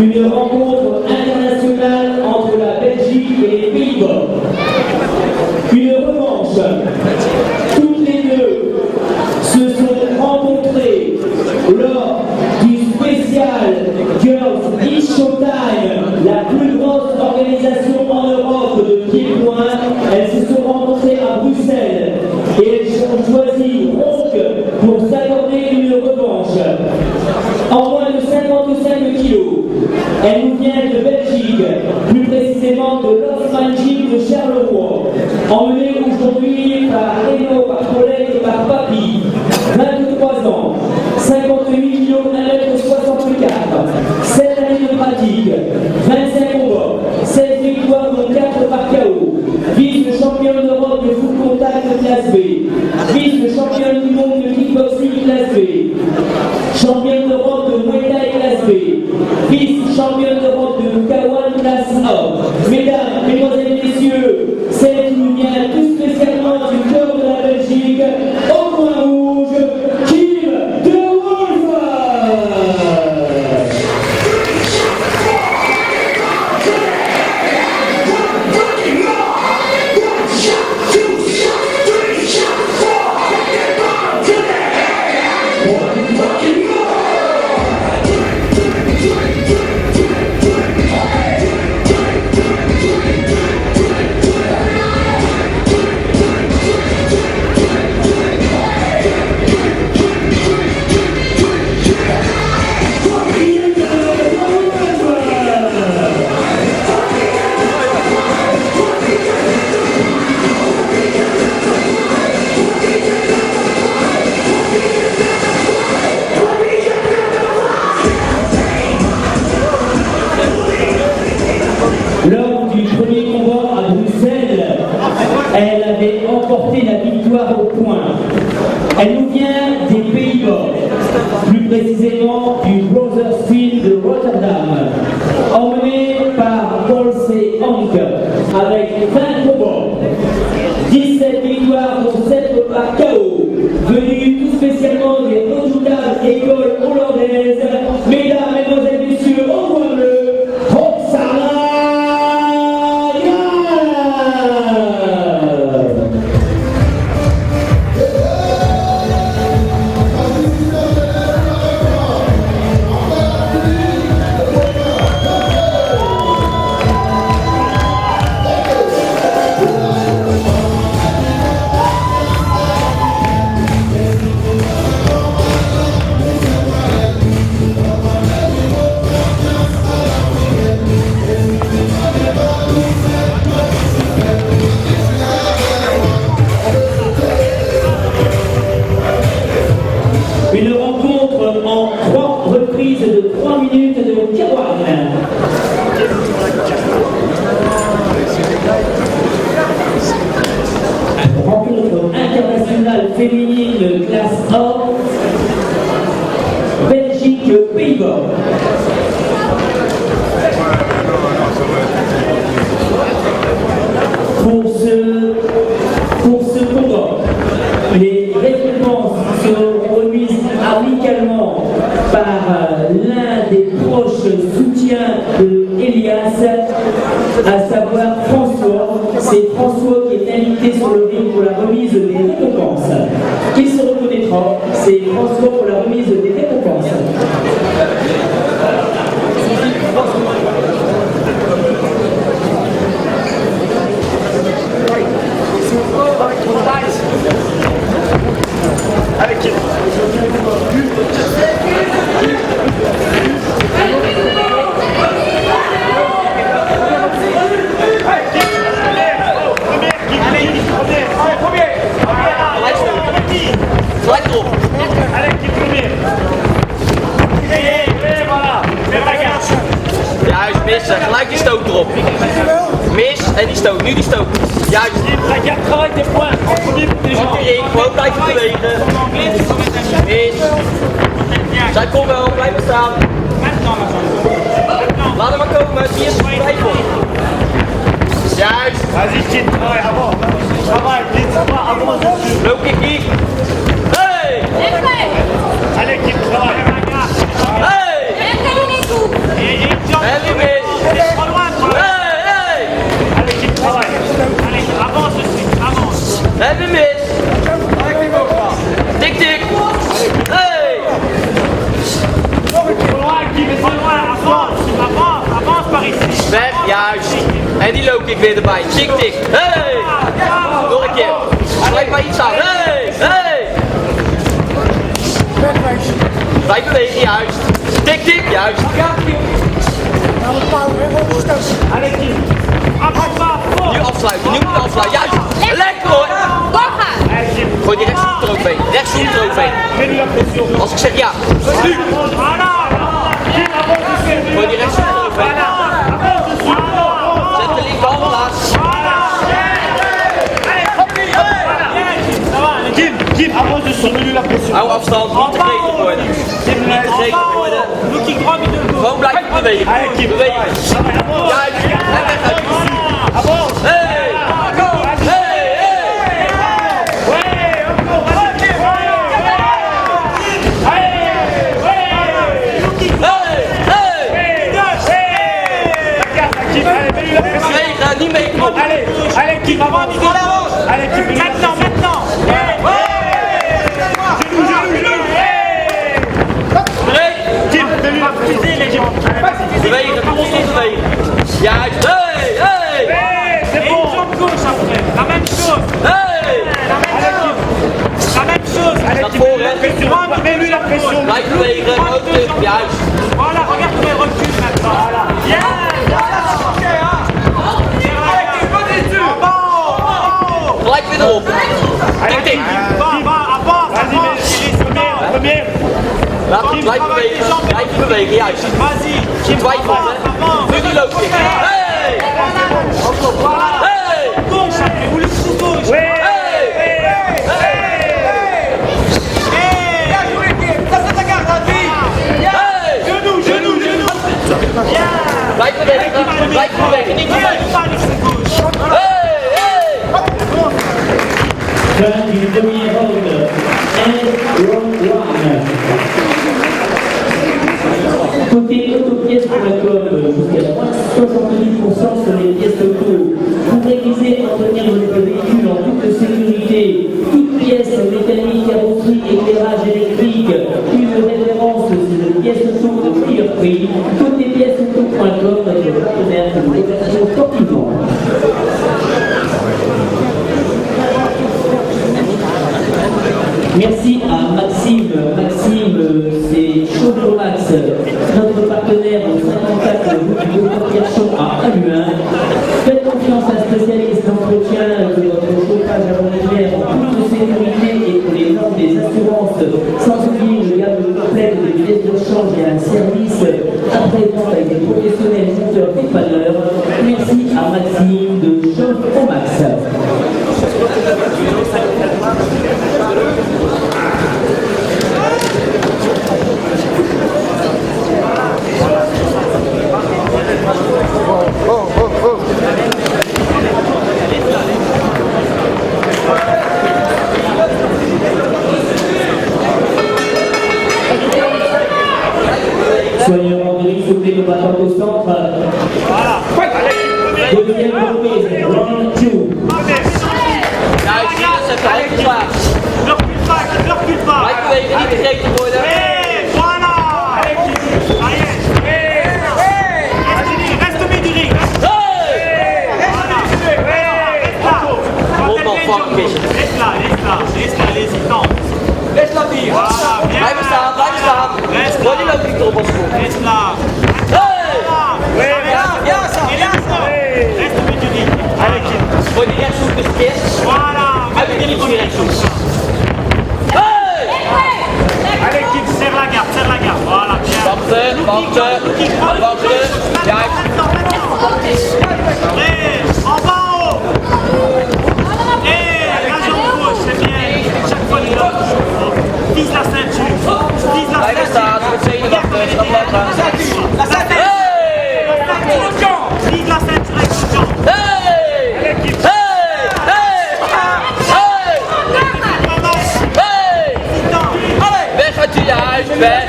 une rencontre internationale entre la Belgique et les Pays-Bas. Une revanche. Toutes les deux se sont rencontrées lors du spécial Girls in Showtime, la plus grosse organisation en Europe de pied-point. Elles se sont rencontrées à Bruxelles et elles ont choisi Ronc pour s'accorder une revanche. En moins de 55 kilos, elle nous vient de Belgique, plus précisément de l'Osmanjik de Charleroi, emmenée aujourd'hui par Reno, par collègue et par Papy, 23 ans, 58 kilos, 1m64, 7 années de pratique, 25 combats, 16 victoires dont 4 par KO, vice-championne d'Europe de full contact classe B, vice-championne du monde de kickboxing classe B, championne d'Europe de Muay Thai classe B, vice-championne d'Europe de K1 classe A. Mesdames, mesdemoiselles, messieurs, celle qui nous vient tout spécialement du cœur de la Belgique, au coin rouge, Kim de Wolf. Lors du premier combat à Bruxelles, elle avait remporté la victoire au point. Elle nous vient des Pays-Bas, plus précisément du Brothers Field de Rotterdam, emmenée par Bolsey Hank avec 20 combats, 17 victoires dont 7 par KO, venue tout spécialement des redoutables écoles hollandaises. Mesdames, mesdemoiselles, messieurs, au point bleu, Roxana. Une rencontre en 3 reprises de 3 minutes de K1. Rencontre internationale féminine classe A, Belgique-Pays-Bas. Pour ce combat, les récompenses seront remises amicalement par l'un des proches soutiens de Elias, à savoir François. C'est François qui est invité sur le ring pour la remise des récompenses. Qui se reconnaîtra, c'est François pour la remise des récompenses. Gelijk die stoot erop. Mis en die stoot. Nu die stoot. Juist. Je hebt gelijk de point. Ik gewoon blijven bewegen. Mis. Zij komt wel. Blijf maar staan. Laat hem maar komen. Die is vrij voor. Juist. Loop ik hier. Hey! Hey! juist. En die loop ik weer erbij. Tik, tik. Hey! Nog een keer. Blijf maar iets aan. Hey! Hey! Blijf bewegen, juist. Tik, tik, juist. Nu afsluiten, nu moet je afsluiten. Juist. Lekker hoor. Gooi die rechtsvoet er overheen. Rechtsvoet er overheen. Als ik zeg ja. Nu. Gooi die rechtsvoet er overheen. Zet de linkerhand plaats. Kim, avance de son, mets-lui la pression. Hou afstand, niet te gretig worden. Niet te gretig worden. Gewoon blijven bewegen. Bewegen. Juist. En weg uit. Hey! Hey! Hey! Niet mee. Allez, Kim, avance. Allez, Kim, maintenant. Bewegen, constant bewegen. Juist, hey, hey! C'est bon. La même chose. Hey! La même chose. Allez, Dat Kim, voor, hè? mets-lui la pression. Blijf bewegen, ook terug, juist. Voilà, regarde comment il recule maintenant. Voilà. Gelijk weer erop. Tik, tik. Premier. Blijf bewegen, juist. Vas-y. Twijfel, hè? Nu die loopt weer. Hey! Hey! Gauche après, vous le sous gauche. Hey! Genou. Blijf bewegen, niet bewegen. Hey! Fin du premier round. And round 1. Côté autopièce.com, jusqu'à moins 70% sur les pièces auto. Pour réviser et entretenir votre véhicule en toute sécurité, toute pièce mécanique, carrosserie, éclairage électrique, une référence sur les pièces auto de meilleur prix. Côté pièces.com, notre partenaire de location sportivement. Merci à Maxime. C'est Chauffeur-Max, notre partenaire au 54 rue de Pierchon à Aluin. Faites confiance à un spécialiste d'entretien de votre chauffage à l'hiver en toute sécurité et pour les normes des assurances, sans oublier une gamme complète de pièces de change et un service après-vente avec des professionnels monteurs dépanneurs. Merci à Maxime de Chauffeur-Max. Soigneur André, soufflez le battant au centre. Voilà. Deuxième reprise, round 2. Juist, hier is het hand plaats. Ne recule pas. Blijf bewegen, niet te gretig worden. Voilà. Reste au milieu du ring. Hey! Fucking vision. Laisse là, l'hésitant. Laisse-la hier. Voilà, bien. Blijven staan, blijven staan. Reste Gooi die là. loop niet erop als goed. Reste là. Hey! Reste au milieu du ring. Allez, Kim. Gooi die rechtshoek eens een keer. Voilà. Uit die richting rechtshoek. Hey! Allez, Kim, serre la garde. Voilà, bien. Wachten. Juist. En bas, en haut. La jambe gauche, c'est bien. Chaque fois, les lots. Vise la ceinture. Blijven staan, met z'n wachten. Stap wachten. Hey! Vise la ceinture avec son jambe. Hey! Hey! Hey! Weg uit je huis, weg!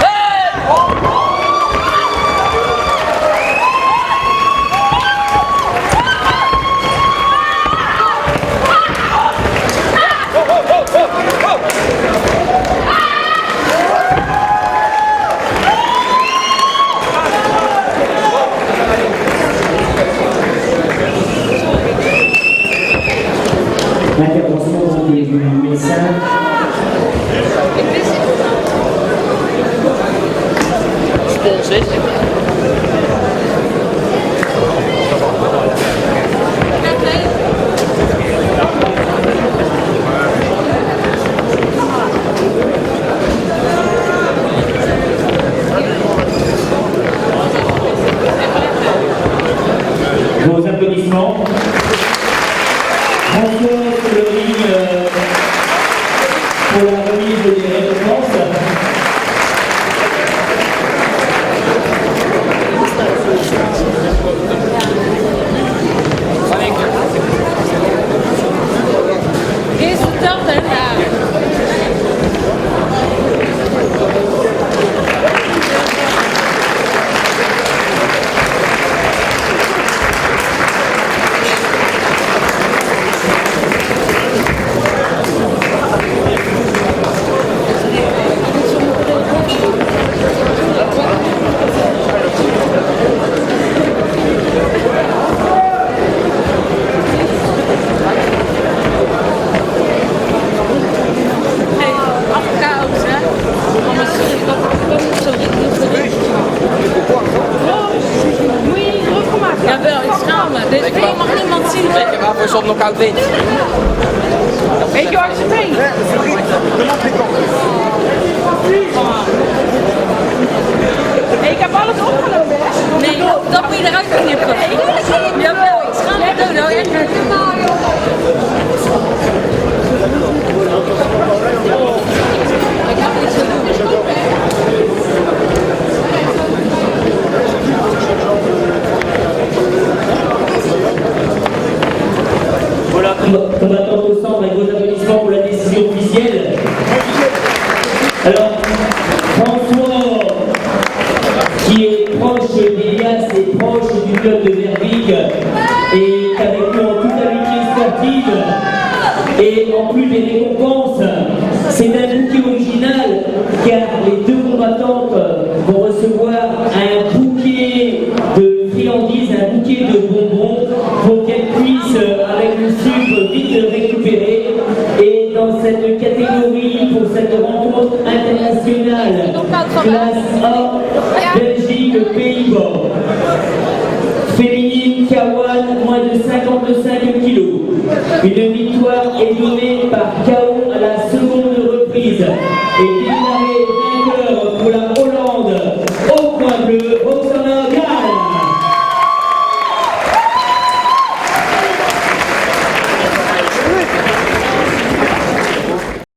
Hey! ons is. Vos applaudissements. François sur le ring pour la remise des récompenses. Waarvoor is op knock-out wint. Weet je waar ze mee? Ik heb alles opgelopen, hè? Nee, dat moet je eruit knippen. Jawel, ik schaam me dood. Nou, echt. Ik heb iets te doen. Voilà, combattants au centre avec vos applaudissements pour la décision officielle. Alors, François, qui est proche d'Elias et proche du club de Verbeek, est avec nous en toute amitié sportive. Et en plus des récompenses, c'est un bouquet original, car les deux combattantes vont recevoir un bouquet de friandises, un bouquet de bonbons, pour qu'elles puissent, avec le sucre, vite le récupérer. Et dans cette catégorie, pour cette rencontre internationale, classe A, Belgique, Pays-Bas, féminine K1, moins de 55 kg. Une victoire est donnée par KO à la seconde reprise et déclarée